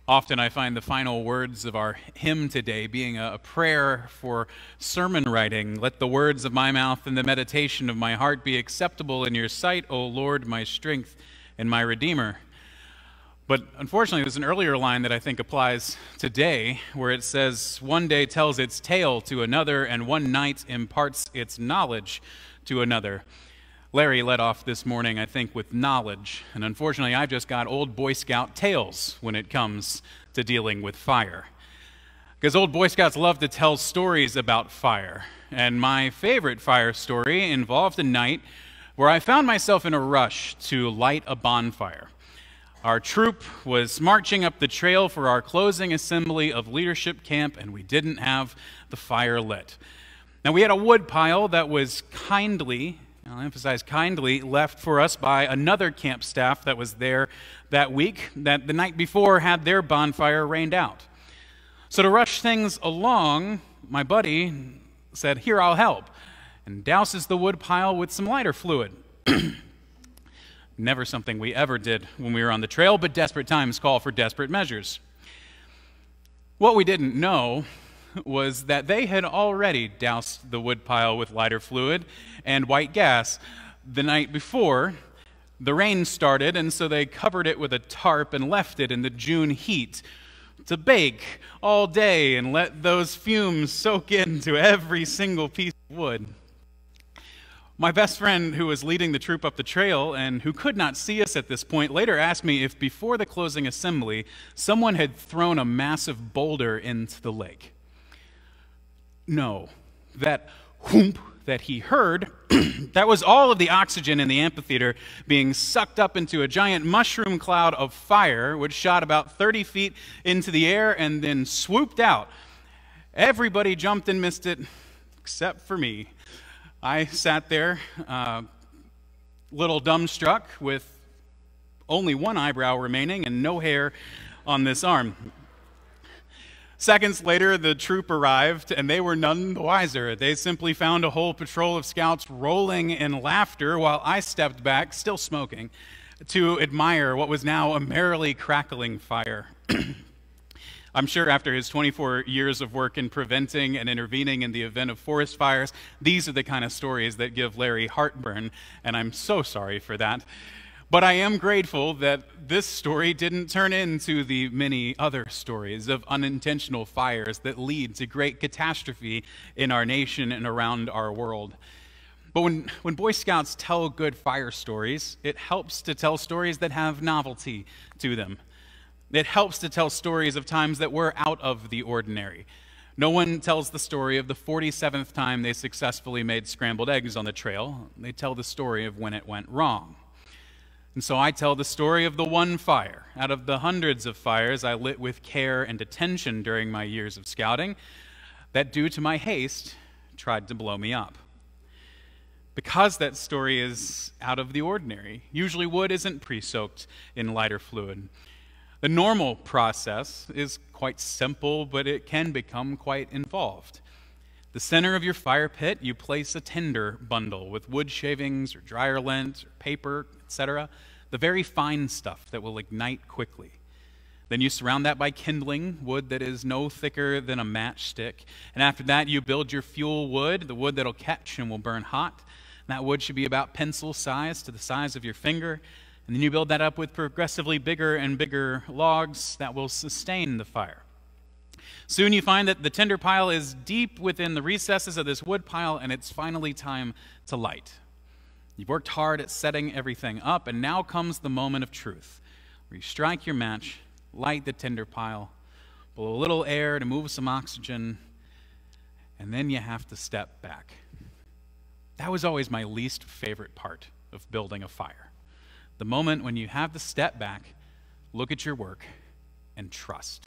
Often I find the final words of our hymn today being a prayer for sermon writing. Let the words of my mouth and the meditation of my heart be acceptable in your sight, O Lord, my strength and my Redeemer. But unfortunately, there's an earlier line that I think applies today, where it says, one day tells its tale to another, and one night imparts its knowledge to another. Larry led off this morning, I think, with knowledge, and unfortunately I've just got old Boy Scout tales when it comes to dealing with fire. Because old Boy Scouts love to tell stories about fire, and my favorite fire story involved a night where I found myself in a rush to light a bonfire. Our troop was marching up the trail for our closing assembly of leadership camp, and we didn't have the fire lit. Now, we had a wood pile that was kindly, I'll emphasize kindly, left for us by another camp staff that was there that week, that the night before had their bonfire rained out. So to rush things along, my buddy said, "Here, I'll help," and douses the wood pile with some lighter fluid. Never something we ever did when we were on the trail, but desperate times call for desperate measures. What we didn't know was that they had already doused the wood pile with lighter fluid and white gas the night before. The rain started, and so they covered it with a tarp and left it in the June heat to bake all day and let those fumes soak into every single piece of wood. My best friend, who was leading the troop up the trail and who could not see us at this point, later asked me if before the closing assembly, someone had thrown a massive boulder into the lake. No, that whoomp that he heard, that was all of the oxygen in the amphitheater being sucked up into a giant mushroom cloud of fire, which shot about 30 feet into the air and then swooped out. Everybody jumped and missed it, except for me. I sat there, little dumbstruck, with only one eyebrow remaining and no hair on this arm. Seconds later, the troop arrived, and they were none the wiser. They simply found a whole patrol of scouts rolling in laughter while I stepped back, still smoking, to admire what was now a merrily crackling fire. I'm sure after his 24 years of work in preventing and intervening in the event of forest fires, these are the kind of stories that give Larry heartburn, and I'm so sorry for that. But I am grateful that this story didn't turn into the many other stories of unintentional fires that lead to great catastrophe in our nation and around our world. But when Boy Scouts tell good fire stories, it helps to tell stories that have novelty to them. It helps to tell stories of times that were out of the ordinary. No one tells the story of the 47th time they successfully made scrambled eggs on the trail. They tell the story of when it went wrong. And so I tell the story of the one fire out of the hundreds of fires I lit with care and attention during my years of scouting that, due to my haste, tried to blow me up. Because that story is out of the ordinary, usually wood isn't pre-soaked in lighter fluid. The normal process is quite simple, but it can become quite involved. The center of your fire pit, you place a tinder bundle with wood shavings or dryer lint or paper, etc., the very fine stuff that will ignite quickly. Then you surround that by kindling, wood that is no thicker than a matchstick. And after that, you build your fuel wood, the wood that'll catch and will burn hot. And that wood should be about pencil size to the size of your finger. And then you build that up with progressively bigger and bigger logs that will sustain the fire. Soon you find that the tinder pile is deep within the recesses of this wood pile, and it's finally time to light. You've worked hard at setting everything up, and now comes the moment of truth, where you strike your match, light the tinder pile, blow a little air to move some oxygen, and then you have to step back. That was always my least favorite part of building a fire. The moment when you have to step back, look at your work, and trust.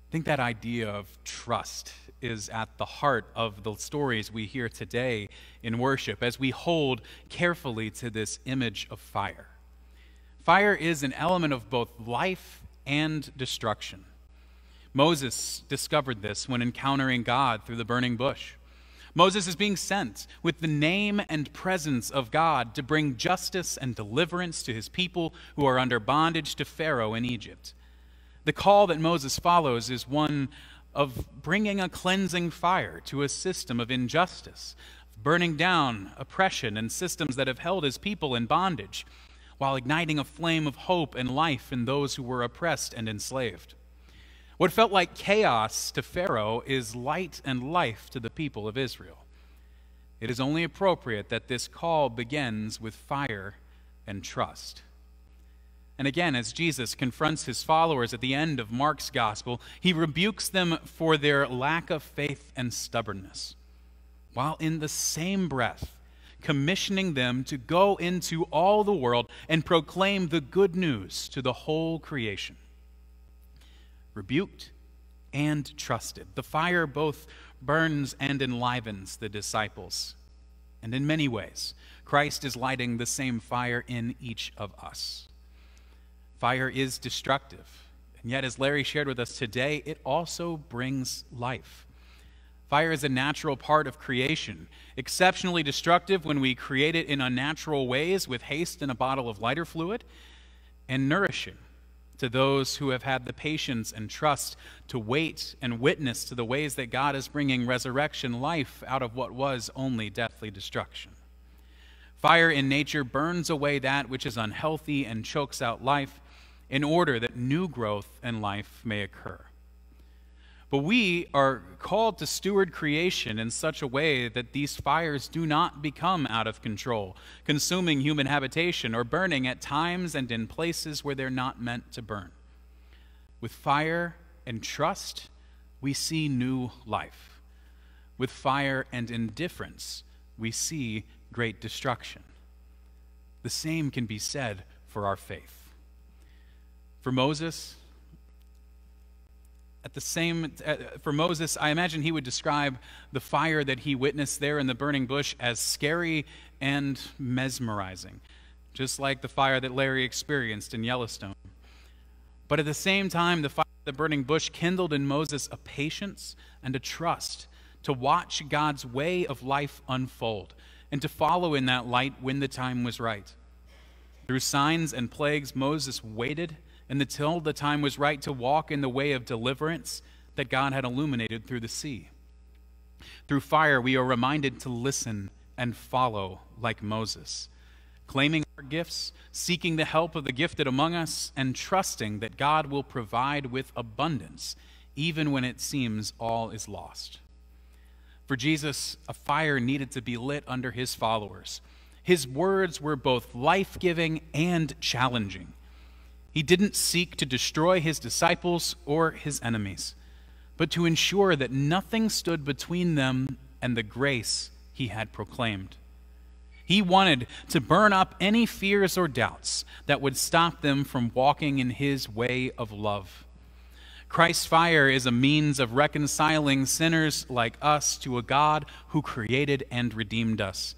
I think that idea of trust is at the heart of the stories we hear today in worship as we hold carefully to this image of fire. Fire is an element of both life and destruction. Moses discovered this when encountering God through the burning bush. Moses is being sent with the name and presence of God to bring justice and deliverance to his people who are under bondage to Pharaoh in Egypt. The call that Moses follows is one of bringing a cleansing fire to a system of injustice, burning down oppression and systems that have held his people in bondage, while igniting a flame of hope and life in those who were oppressed and enslaved. What felt like chaos to Pharaoh is light and life to the people of Israel. It is only appropriate that this call begins with fire and trust. And again, as Jesus confronts his followers at the end of Mark's gospel, he rebukes them for their lack of faith and stubbornness, while in the same breath commissioning them to go into all the world and proclaim the good news to the whole creation. Rebuked and trusted, the fire both burns and enlivens the disciples. And in many ways, Christ is lighting the same fire in each of us. Fire is destructive, and yet, as Larry shared with us today, it also brings life. Fire is a natural part of creation, exceptionally destructive when we create it in unnatural ways with haste and a bottle of lighter fluid, and nourishing to those who have had the patience and trust to wait and witness to the ways that God is bringing resurrection life out of what was only deathly destruction. Fire in nature burns away that which is unhealthy and chokes out life in order that new growth and life may occur. But we are called to steward creation in such a way that these fires do not become out of control, consuming human habitation or burning at times and in places where they're not meant to burn. With fire and trust, we see new life. With fire and indifference, we see great destruction. The same can be said for our faith. For Moses, I imagine he would describe the fire that he witnessed there in the burning bush as scary and mesmerizing, just like the fire that Larry experienced in Yellowstone. But at the same time, the fire of the burning bush kindled in Moses a patience and a trust to watch God's way of life unfold and to follow in that light when the time was right. Through signs and plagues, Moses waited until the time was right to walk in the way of deliverance that God had illuminated through the sea. Through fire, we are reminded to listen and follow like Moses, claiming our gifts, seeking the help of the gifted among us, and trusting that God will provide with abundance, even when it seems all is lost. For Jesus, a fire needed to be lit under his followers. His words were both life-giving and challenging. He didn't seek to destroy his disciples or his enemies, but to ensure that nothing stood between them and the grace he had proclaimed. He wanted to burn up any fears or doubts that would stop them from walking in his way of love. Christ's fire is a means of reconciling sinners like us to a God who created and redeemed us.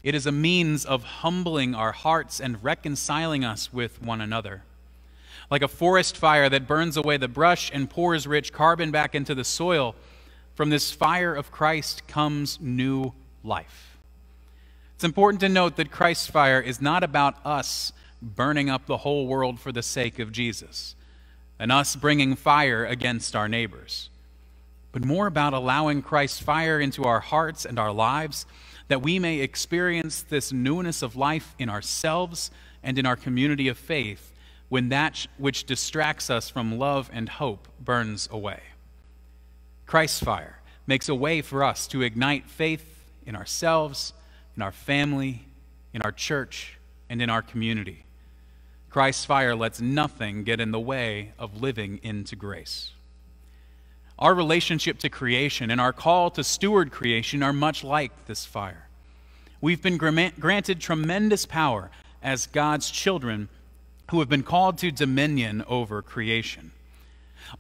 It is a means of humbling our hearts and reconciling us with one another. Like a forest fire that burns away the brush and pours rich carbon back into the soil, from this fire of Christ comes new life. It's important to note that Christ's fire is not about us burning up the whole world for the sake of Jesus, and us bringing fire against our neighbors, but more about allowing Christ's fire into our hearts and our lives, that we may experience this newness of life in ourselves and in our community of faith, when that which distracts us from love and hope burns away. Christ's fire makes a way for us to ignite faith in ourselves, in our family, in our church, and in our community. Christ's fire lets nothing get in the way of living into grace. Our relationship to creation and our call to steward creation are much like this fire. We've been granted tremendous power as God's children who have been called to dominion over creation.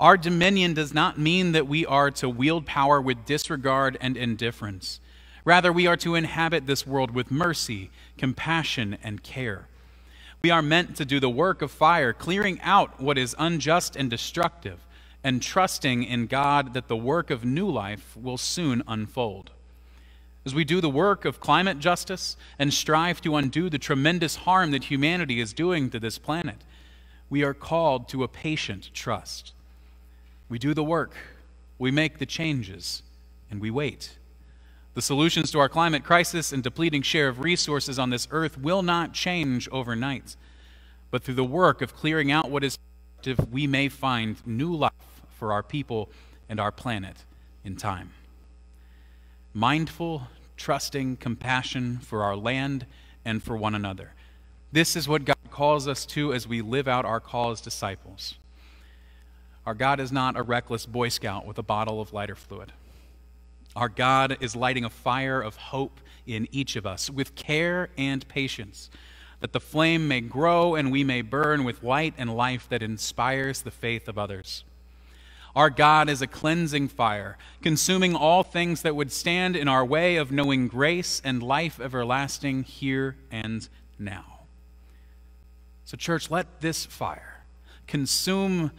Our dominion does not mean that we are to wield power with disregard and indifference. Rather, we are to inhabit this world with mercy, compassion, and care. We are meant to do the work of fire, clearing out what is unjust and destructive, and trusting in God that the work of new life will soon unfold. As we do the work of climate justice and strive to undo the tremendous harm that humanity is doing to this planet, we are called to a patient trust. We do the work, we make the changes, and we wait. The solutions to our climate crisis and depleting share of resources on this earth will not change overnight. But through the work of clearing out what is destructive, we may find new life for our people and our planet in time. Mindful, trusting compassion for our land and for one another. This is what God calls us to as we live out our call as disciples. Our God is not a reckless Boy Scout with a bottle of lighter fluid. Our God is lighting a fire of hope in each of us with care and patience, that the flame may grow and we may burn with light and life that inspires the faith of others. Our God is a cleansing fire, consuming all things that would stand in our way of knowing grace and life everlasting here and now. So, church, let this fire consume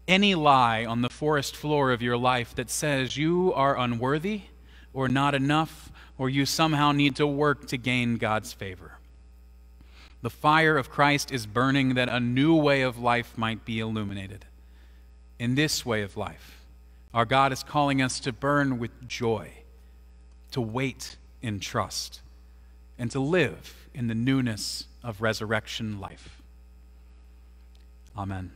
any lie on the forest floor of your life that says you are unworthy or not enough or you somehow need to work to gain God's favor. The fire of Christ is burning that a new way of life might be illuminated. In this way of life, our God is calling us to burn with joy, to wait in trust, and to live in the newness of resurrection life. Amen.